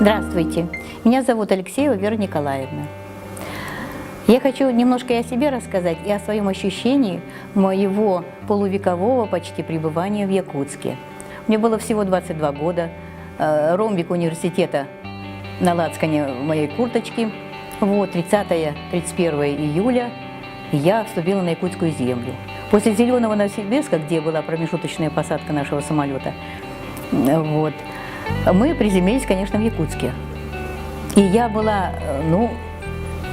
Здравствуйте, меня зовут Алексеева Вера Николаевна. Я хочу немножко и о себе рассказать, и о своем ощущении моего полувекового почти пребывания в Якутске. Мне было всего 22 года, ромбик университета на лацкане моей курточки. Вот, 30-31 июля я вступила на якутскую землю. После Зеленого Новосибирска, где была промежуточная посадка нашего самолета, вот, мы приземлились, конечно, в Якутске. И я была,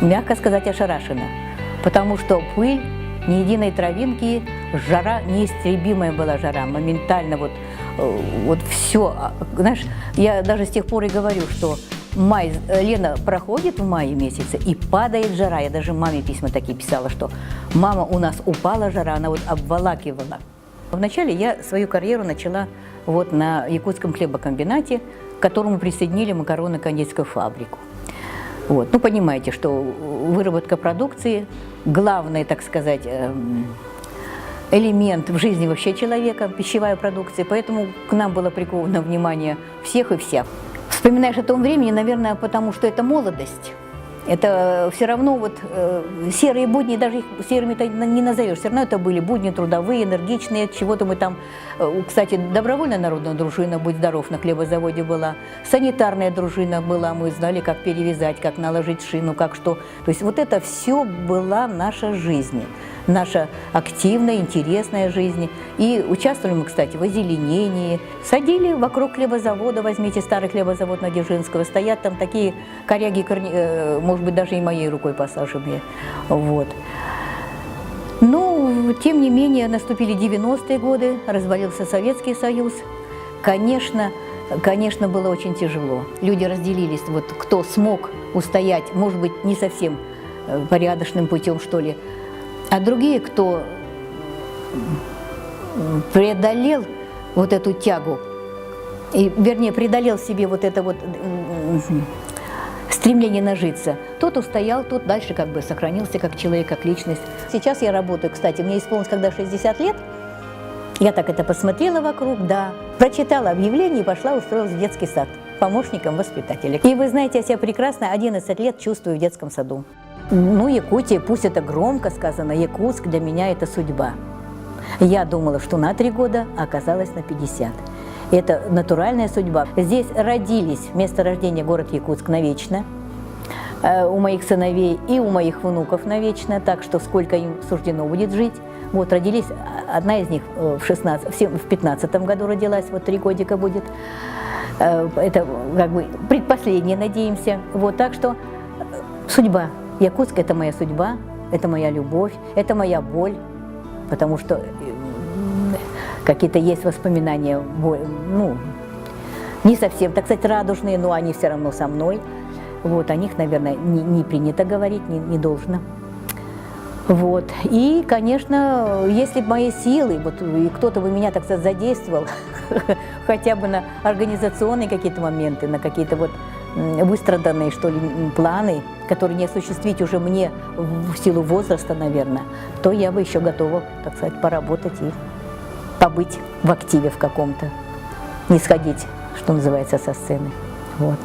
мягко сказать, ошарашена, потому что пыль, ни единой травинки, жара, неистребимая была жара, моментально вот все. Знаешь, я даже с тех пор и говорю, что Лена проходит в мае месяце и падает жара. Я даже маме письма такие писала, что мама, у нас упала жара, она вот обволакивала. Вначале я свою карьеру начала вот на якутском хлебокомбинате, к которому присоединили макаронно-кондитерскую фабрику. Вот. Ну, понимаете, что выработка продукции – главный, так сказать, элемент в жизни вообще человека, пищевая продукция, поэтому к нам было приковано внимание всех и вся. Вспоминаешь о том времени, наверное, потому что это молодость. Это все равно вот серые будни, даже их серыми-то не назовешь, все равно это были будни трудовые, энергичные, чего-то мы там, кстати, добровольная народная дружина, будь здоров, на хлебозаводе была, санитарная дружина была, мы знали, как перевязать, как наложить шину, как что. То есть вот это все была наша жизнь, наша активная, интересная жизнь. И участвовали мы, кстати, в озеленении, садили вокруг хлебозавода, возьмите старый хлебозавод Надежинского, стоят там такие коряги, может быть, даже и моей рукой посаженные. Вот. Но, тем не менее, наступили 90-е годы, развалился Советский Союз. Конечно, было очень тяжело. Люди разделились, вот кто смог устоять, может быть, не совсем порядочным путем, что ли, а другие, кто преодолел вот эту тягу, вернее, преодолел себе вот это вот стремление нажиться, тот устоял, тот дальше как бы сохранился как человек, как личность. Сейчас я работаю, кстати, мне исполнилось когда 60 лет, я так это посмотрела вокруг, да, прочитала объявление и пошла устроилась в детский сад помощником воспитателя. И вы знаете, я себя прекрасно 11 лет чувствую в детском саду. Ну, Якутия, пусть это громко сказано, Якутск для меня это судьба. Я думала, что на 3 года, а оказалось на 50. Это натуральная судьба. Здесь родились, место рождения город Якутск навечно, у моих сыновей и у моих внуков навечно, так что сколько им суждено будет жить. Вот родились, одна из них в 15-м году родилась, вот 3 годика будет. Это как бы предпоследнее, надеемся. Вот, так что судьба. Якутск – это моя судьба, это моя любовь, это моя боль, потому что какие-то есть воспоминания, ну, не совсем, так сказать, радужные, но они все равно со мной. Вот, о них, наверное, не принято говорить, не должно. Вот. И, конечно, если бы мои силы, вот, и кто-то бы меня, так сказать, задействовал, хотя бы на организационные какие-то моменты, на какие-то вот выстраданные, что ли, планы, которые не осуществить уже мне в силу возраста, наверное, то я бы еще готова, так сказать, поработать и побыть в активе в каком-то, не сходить, что называется, со сцены. Вот.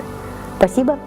Спасибо.